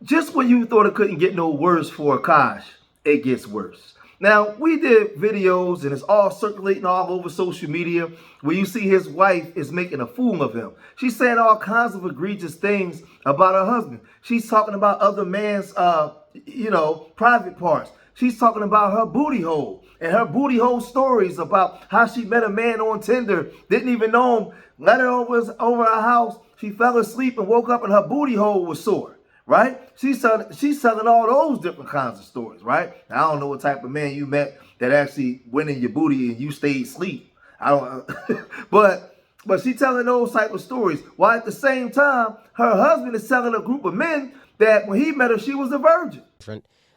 just when you thought it couldn't get no worse for Akaash, it gets worse. Now, we did videos and it's all circulating all over social media where you see his wife is making a fool of him. She's saying all kinds of egregious things about her husband. She's talking about other man's, private parts. She's talking about her booty hole and her booty hole stories about how she met a man on Tinder, didn't even know him, let her over her house. She fell asleep and woke up and her booty hole was sore. Right? She's telling all those different kinds of stories, right? I don't know what type of man you met that actually went in your booty and you stayed asleep. I don't, but she's telling those type of stories. While at the same time, her husband is telling a group of men that when he met her, she was a virgin.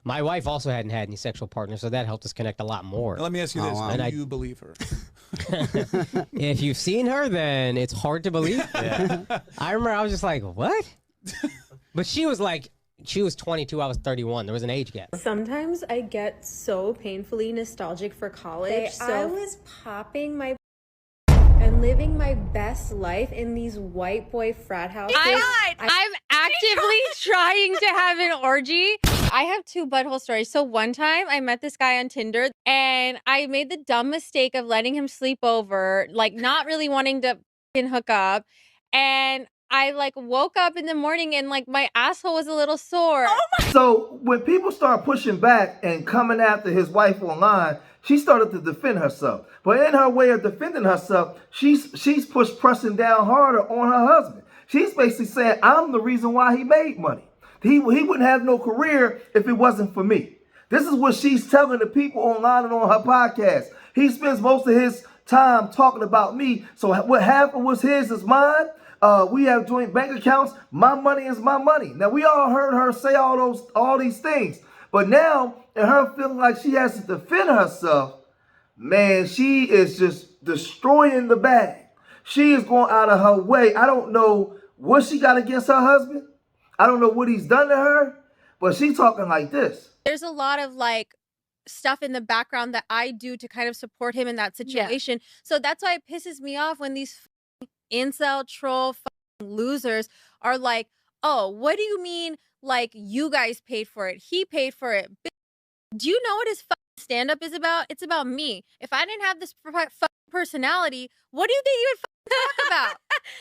My wife also hadn't had any sexual partners, so that helped us connect a lot more. Now, let me ask you this: do you believe her? If you've seen her, then it's hard to believe. Yeah. I remember I was just like, what? But she was 22, I was 31. There was an age gap. Sometimes I get so painfully nostalgic for college. I was popping my and living my best life in these white boy frat houses. I'm actively trying to have an orgy. I have two butthole stories. So one time I met this guy on Tinder and I made the dumb mistake of letting him sleep over, like not really wanting to hook up. And I woke up in the morning and my asshole was a little sore. Oh my! So when people start pushing back and coming after his wife online, she started to defend herself. But in her way of defending herself, she's pressing down harder on her husband. She's basically saying, I'm the reason why he made money. He wouldn't have no career if it wasn't for me. This is what she's telling the people online and on her podcast. He spends most of his time talking about me. So what half of what's his is mine. We have joint bank accounts. My money is my money. Now, we all heard her say all these things. But now, in her feeling like she has to defend herself, man, she is just destroying the bag. She is going out of her way. I don't know what she got against her husband. I don't know what he's done to her. But she's talking like this. There's a lot of stuff in the background that I do to kind of support him in that situation. Yeah. So that's why it pisses me off when these incel troll losers are like, oh, what do you mean you guys paid for it? He paid for it. Do you know what his stand-up is about? It's about me. If I didn't have this personality, what do you think you would talk about?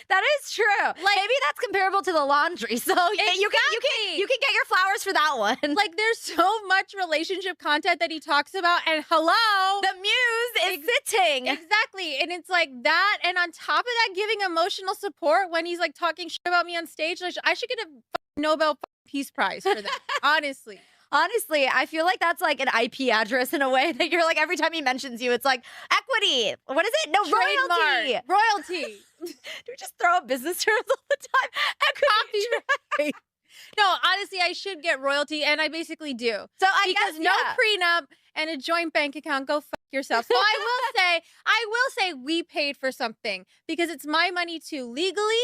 That is true. Maybe that's comparable to the laundry. So exactly. you can get your flowers for that one. There's so much relationship content that he talks about, and hello, the muse is sitting. Exactly. And it's that, and on top of that, giving emotional support when he's talking shit about me on stage. I should get a Nobel Peace Prize for that. Honestly, I feel like that's an IP address in a way that you're every time he mentions you, it's equity. What is it? No, trademark. Royalty. Do we just throw out business terms all the time? Equity. No, honestly, I should get royalty, and I basically do. So because no prenup and a joint bank account. Go fuck yourself. So I will say we paid for something because it's my money too, legally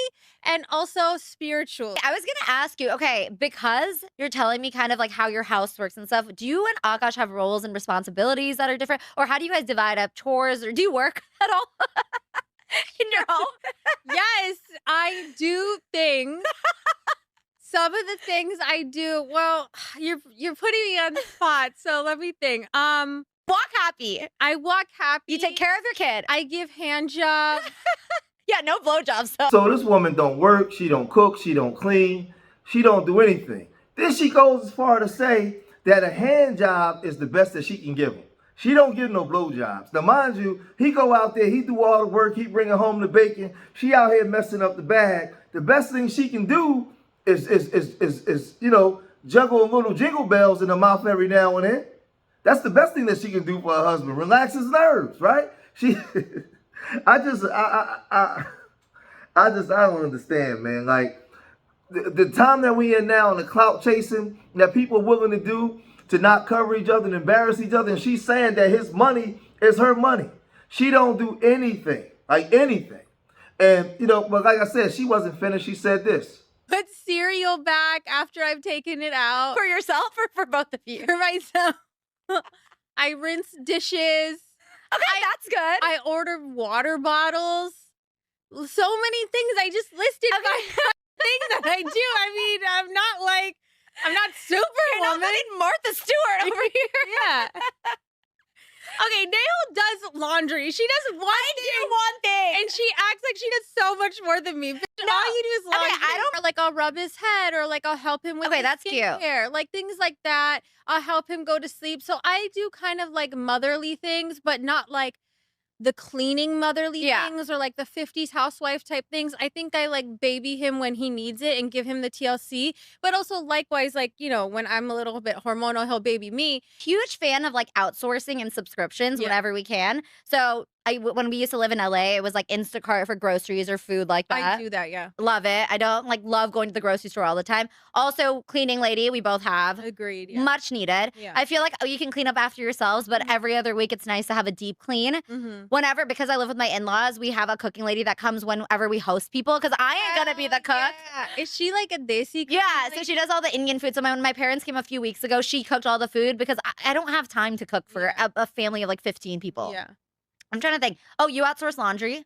and also spiritually. I was gonna ask you, okay, because you're telling me kind of how your house works and stuff. Do you and Akaash have roles and responsibilities that are different, or how do you guys divide up chores, or do you work at all in your home? Yes, I do things. Some of the things I do, well, you're putting me on the spot, so let me think. Walk happy. I walk happy. You take care of your kid. I give hand jobs. Yeah, no blowjobs. So this woman don't work, she don't cook, she don't clean, she don't do anything. Then she goes as far to say that a hand job is the best that she can give him. She don't give no blowjobs. Now, mind you, he go out there, he do all the work, he bringing home the bacon. She out here messing up the bag. The best thing she can do is juggle little jingle bells in her mouth every now and then. That's the best thing that she can do for her husband. Relax his nerves, right? I don't understand, man. The time that we in now and the clout chasing that people are willing to do to not cover each other and embarrass each other, and she's saying that his money is her money. She don't do anything, anything. And, but like I said, she wasn't finished. She said this. Put cereal back after I've taken it out. For yourself or for both of you? For myself. I rinse dishes. Okay, that's good. I order water bottles. So many things I just listed. Okay. Things that I do. I mean, I'm not I'm not You're not Superwoman. fucking Martha Stewart over here. Yeah. Okay, Nail does laundry. She does one thing. And she acts like she does so much more than me. Bitch, all you do is laundry. Okay, I don't. Or like I'll rub his head, or like I'll help him with Okay, his that's cute. skincare. Like things like that. I'll help him go to sleep. So I do kind of like motherly things, but not like the cleaning motherly things or like the 50s housewife type things. I think I like baby him when he needs it and give him the TLC. But also likewise, like, you know, when I'm a little bit hormonal, he'll baby me. Huge fan of like outsourcing and subscriptions whenever we can. So when we used to live in LA, it was like Instacart for groceries or food like that. I do that, yeah. Love it. I don't like love going to the grocery store all the time. Also, cleaning lady, we both have. Agreed. Yeah. Much needed. Yeah. I feel like you can clean up after yourselves, but every other week it's nice to have a deep clean. Whenever, because I live with my in-laws, we have a cooking lady that comes whenever we host people because I ain't gonna be the cook. Yeah. Is she like a desi cook? Yeah, so she does all the Indian food. So when my parents came a few weeks ago, she cooked all the food because I don't have time to cook for a family of like 15 people. Yeah. I'm trying to think. Oh, you outsource laundry,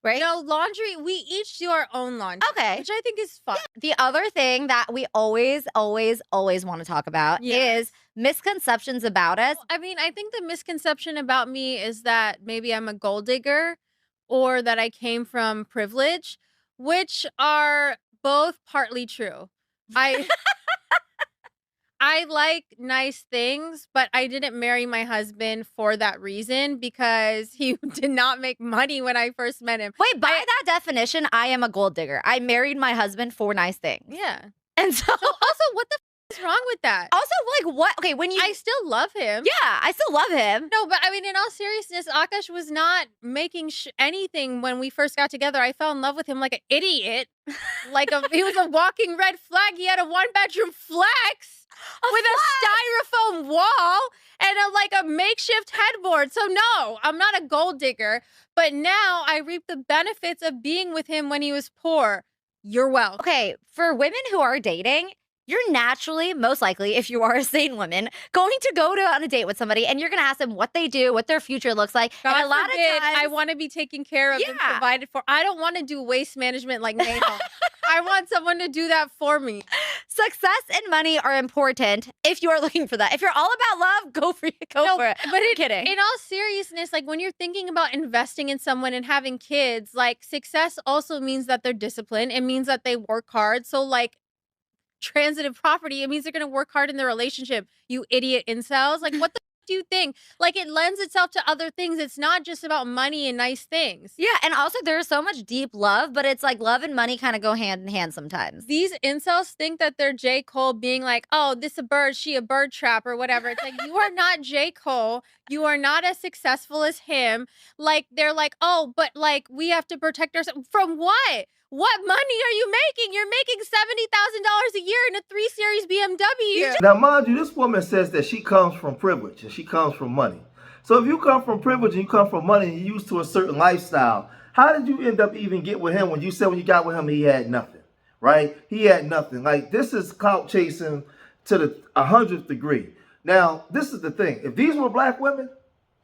right? No, laundry, we each do our own laundry. Okay. Which I think is fun. The other thing that we always want to talk about is misconceptions about us. I mean, I think the misconception about me is that maybe I'm a gold digger or that I came from privilege, which are both partly true. I like nice things, but I didn't marry my husband for that reason because he did not make money when I first met him. Wait, by that definition, I am a gold digger. I married my husband for nice things. Yeah. And so Also, what the is wrong with that? also like what? Okay, when you I still love him. yeah, I still love him. No, but I mean, in all seriousness, Akaash was not making anything when we first got together. I fell in love with him like an idiot. He was a walking red flag. He had a 1-bedroom flex with a styrofoam wall and a makeshift headboard. So no, I'm not a gold digger. But now I reap the benefits of being with him when he was poor. You're welcome. Okay, for women who are dating, you're naturally, most likely, if you are a sane woman, going to go on a date with somebody and you're going to ask them what they do, what their future looks like. God and a lot forbid, of times, I want to be taken care of and provided for. I don't want to do waste management like Nate. I want someone to do that for me. Success and money are important if you are looking for that. If you're all about love, go for it. Go for it. But I'm kidding. In all seriousness, like when you're thinking about investing in someone and having kids, like success also means that they're disciplined. It means that they work hard. So like transitive property, it means they're going to work hard in their relationship. You idiot incels. Like what the do you think? Like it lends itself to other things. It's not just about money and nice things. Yeah, and also there's so much deep love, but it's like love and money kind of go hand in hand sometimes. These incels think that they're J. Cole being like, oh, this a bird, she a bird trap or whatever. It's like, you are not J. Cole. You are not as successful as him. Like, they're like, oh, but like, we have to protect ourselves. From what? What money are you making? You're making $70,000 a year in a 3 Series BMW. Now, mind you, this woman says that she comes from privilege and she comes from money. So if you come from privilege and you come from money and you're used to a certain lifestyle, how did you end up even get with him when you said when you got with him he had nothing, right? He had nothing. Like, this is clout chasing to the 100th degree. Now, this is the thing. If these were black women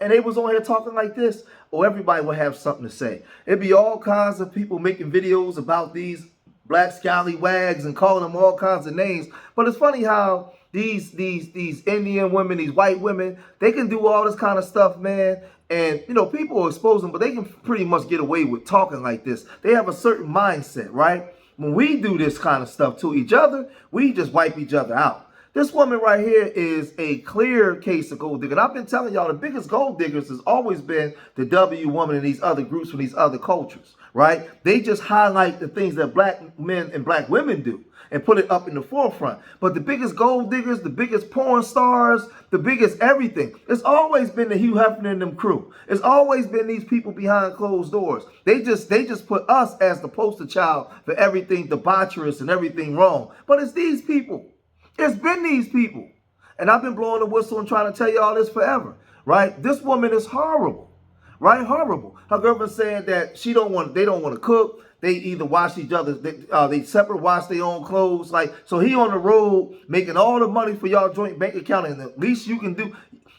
and they was on here talking like this, everybody would have something to say. It'd be all kinds of people making videos about these black scallywags and calling them all kinds of names. But it's funny how these Indian women, these white women, they can do all this kind of stuff, man. And, you know, people will expose them, but they can pretty much get away with talking like this. They have a certain mindset, right? When we do this kind of stuff to each other, we just wipe each other out. This woman right here is a clear case of gold digger. And I've been telling y'all the biggest gold diggers has always been the W woman and these other groups from these other cultures, right? They just highlight the things that black men and black women do and put it up in the forefront. But the biggest gold diggers, the biggest porn stars, the biggest everything, it's always been the Hugh Hefner and them crew. It's always been these people behind closed doors. They just put us as the poster child for everything debaucherous and everything wrong. But it's these people. It's been these people. And I've been blowing the whistle and trying to tell you all this forever, right? This woman is horrible, right? Horrible. Her girlfriend saying that they don't want to cook. They either wash each other, they separate wash their own clothes. Like, so he on the road making all the money for y'all joint bank account, and the least you can do,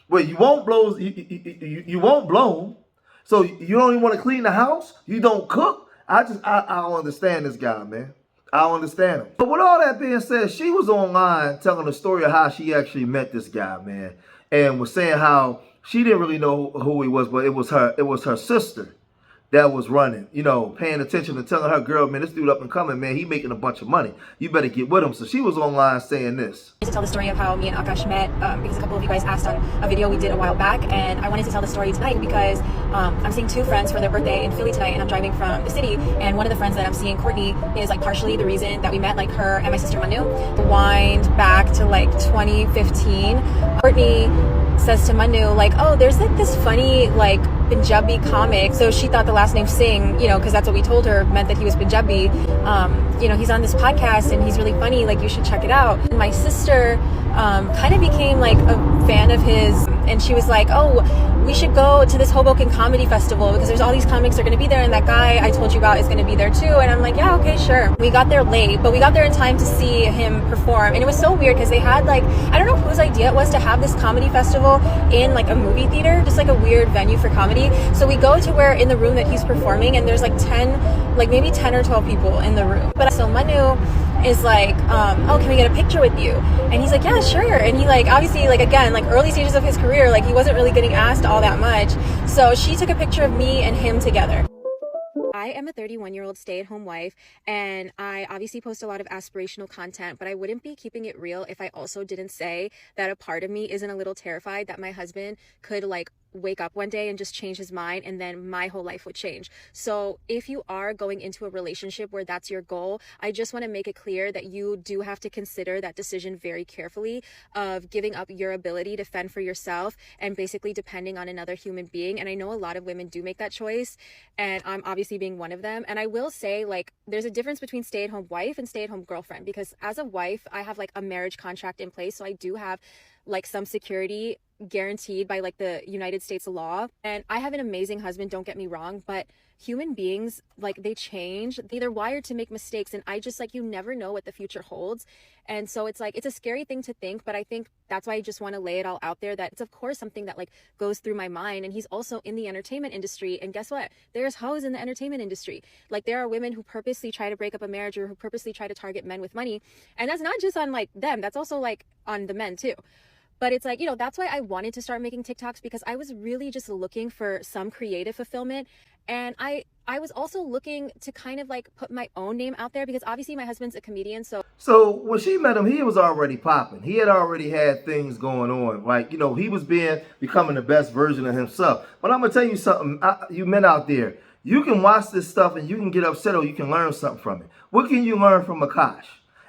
well, you won't blow, you won't blow them. So you don't even want to clean the house. You don't cook. I don't understand this guy, man. I don't understand him. But with all that being said, she was online telling the story of how she actually met this guy, man, and was saying how she didn't really know who he was, but it was her sister that was running, paying attention and telling her, girl, man, this dude up and coming, man, he making a bunch of money. You better get with him. So she was online saying this. To tell the story of how me and Akaash met, because a couple of you guys asked on a video we did a while back, and I wanted to tell the story tonight because I'm seeing two friends for their birthday in Philly tonight, and I'm driving from the city, and one of the friends that I'm seeing, Courtney, is like partially the reason that we met, like her and my sister Manu. Wind back to like 2015, Courtney says to Manu, like, oh, there's like this funny like Punjabi comic. So she thought the last name Singh, because that's what we told her meant that he was Punjabi. He's on this podcast and he's really funny, like you should check it out. And my sister kind of became like a fan of his, and she was like, oh, we should go to this Hoboken Comedy Festival because there's all these comics are going to be there, and that guy I told you about is going to be there too. And I'm like, yeah, okay, sure. We got there late, but we got there in time to see him perform. And it was so weird because they had like, I don't know whose idea it was to have this comedy festival in like a movie theater, just like a weird venue for comedy. So we go to where in the room that he's performing, and there's like maybe 10 or 12 people in the room. But so Manu is like, oh, can we get a picture with you? And he's like, yeah, sure. And he like, obviously, like again, like early stages of his career, like he wasn't really getting asked all that much. So she took a picture of me and him together. I am a 31-year-old stay-at-home wife, and I obviously post a lot of aspirational content, but I wouldn't be keeping it real if I also didn't say that a part of me isn't a little terrified that my husband could like wake up one day and just change his mind, and then my whole life would change. So if you are going into a relationship where that's your goal, I just want to make it clear that you do have to consider that decision very carefully of giving up your ability to fend for yourself and basically depending on another human being. And I know a lot of women do make that choice, and I'm obviously being one of them. And I will say, like, there's a difference between stay-at-home wife and stay-at-home girlfriend, because as a wife, I have like a marriage contract in place, so I do have like some security guaranteed by like the United States law. And I have an amazing husband, don't get me wrong, but human beings, like, they change. They're wired to make mistakes, and I just, like, you never know what the future holds. And so it's like, it's a scary thing to think, but I think that's why I just want to lay it all out there, that it's of course something that like goes through my mind. And he's also in the entertainment industry, and guess what, there's hoes in the entertainment industry. Like, there are women who purposely try to break up a marriage or who purposely try to target men with money, and that's not just on like them, that's also like on the men too. But it's like, that's why I wanted to start making TikToks, because I was really just looking for some creative fulfillment. And I was also looking to kind of like put my own name out there, because obviously my husband's a comedian. So when she met him, he was already popping. He had already had things going on. Like, he was becoming the best version of himself. But I'm going to tell you something, you men out there, you can watch this stuff and you can get upset, or you can learn something from it. What can you learn from Akaash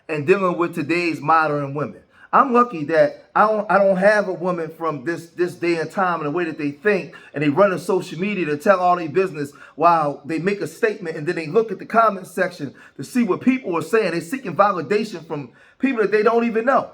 and dealing with today's modern women? I'm lucky that I don't have a woman from this day and time and the way that they think, and they run on social media to tell all their business while they make a statement, and then they look at the comment section to see what people are saying. They're seeking validation from people that they don't even know,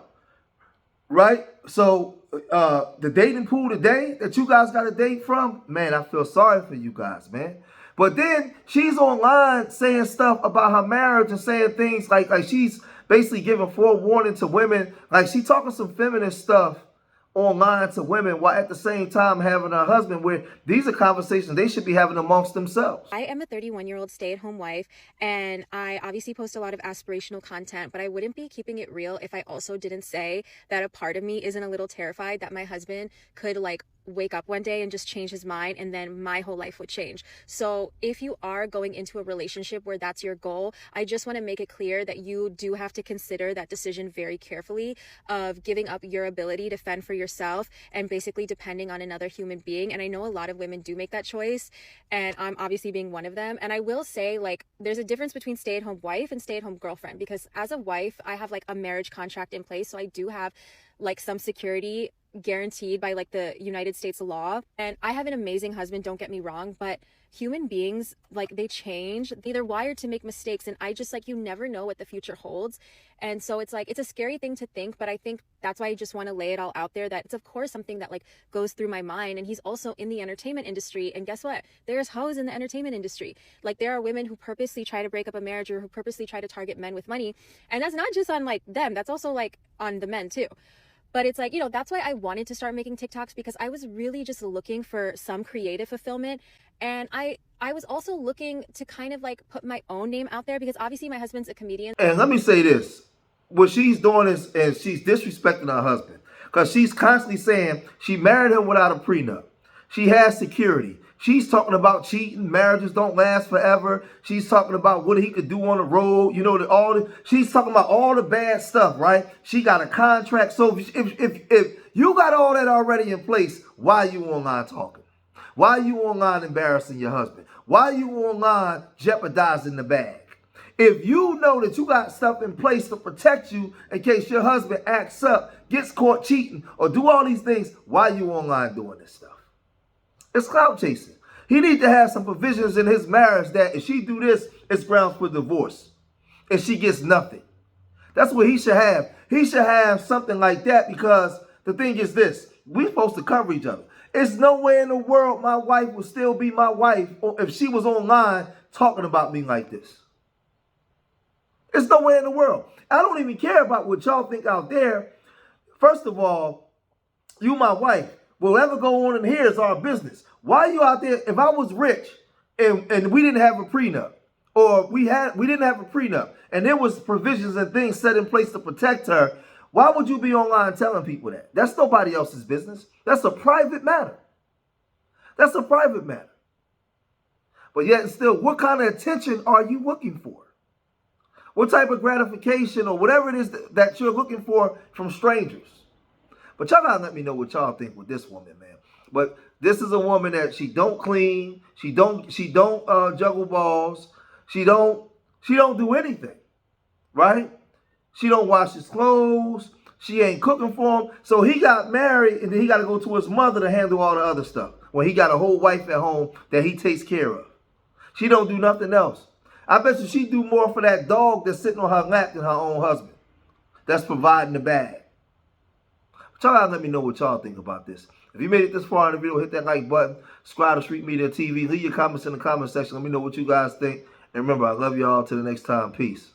right? So the dating pool today that you guys got to date from, man, I feel sorry for you guys, man. But then she's online saying stuff about her marriage and saying things like she's basically giving forewarning to women. Like, she talking some feminist stuff online to women, while at the same time having a husband, where these are conversations they should be having amongst themselves. I am a 31-year-old stay-at-home wife, and I obviously post a lot of aspirational content, but I wouldn't be keeping it real if I also didn't say that a part of me isn't a little terrified that my husband could like wake up one day and just change his mind, and then my whole life would change. So if you are going into a relationship where that's your goal, I just want to make it clear that you do have to consider that decision very carefully of giving up your ability to fend for yourself and basically depending on another human being. And I know a lot of women do make that choice, and I'm obviously being one of them. And I will say, like, there's a difference between stay-at-home wife and stay-at-home girlfriend, because as a wife, I have like a marriage contract in place, so I do have like some security guaranteed by like the United States law. And I have an amazing husband, don't get me wrong, but human beings, like, they change. They're wired to make mistakes, and I just, like, you never know what the future holds. And so it's like, it's a scary thing to think, but I think that's why I just want to lay it all out there, that it's of course something that like goes through my mind. And he's also in the entertainment industry, and guess what, there's hoes in the entertainment industry. Like, there are women who purposely try to break up a marriage or who purposely try to target men with money, and that's not just on like them, that's also like on the men too. But it's like, that's why I wanted to start making TikToks, because I was really just looking for some creative fulfillment. And I I was also looking to kind of like put my own name out there because obviously my husband's a comedian. And let me say this. What she's doing is she's disrespecting her husband. Because she's constantly saying she married him without a prenup. She has security. She's talking about cheating. Marriages don't last forever. She's talking about what he could do on the road. You know, she's talking about all the bad stuff, right? She got a contract. So if you got all that already in place, why are you online talking? Why are you online embarrassing your husband? Why are you online jeopardizing the bag? If you know that you got stuff in place to protect you in case your husband acts up, gets caught cheating, or do all these things, why are you online doing this stuff? It's clout chasing. He needs to have some provisions in his marriage that if she do this, it's grounds for divorce. And she gets nothing. That's what he should have. He should have something like that because the thing is this. We're supposed to cover each other. It's no way in the world my wife would still be my wife if she was online talking about me like this. It's no way in the world. I don't even care about what y'all think out there. First of all, you my wife. Whatever go on in here is our business. Why are you out there? If I was rich and we didn't have a prenup, or we didn't have a prenup, and there was provisions and things set in place to protect her, why would you be online telling people that? That's nobody else's business. That's a private matter. That's a private matter. But yet still, what kind of attention are you looking for? What type of gratification or whatever it is that you're looking for from strangers? But y'all gotta let me know what y'all think with this woman, man. But this is a woman that she don't clean, she don't juggle balls, she don't do anything, right? She don't wash his clothes, she ain't cooking for him. So he got married and then he got to go to his mother to handle all the other stuff when he got a whole wife at home that he takes care of. She don't do nothing else. I bet you she do more for that dog that's sitting on her lap than her own husband that's providing the bag. But y'all gotta let me know what y'all think about this. If you made it this far in the video, hit that like button, subscribe to Street Media TV, leave your comments in the comment section. Let me know what you guys think. And remember, I love y'all. Till the next time. Peace.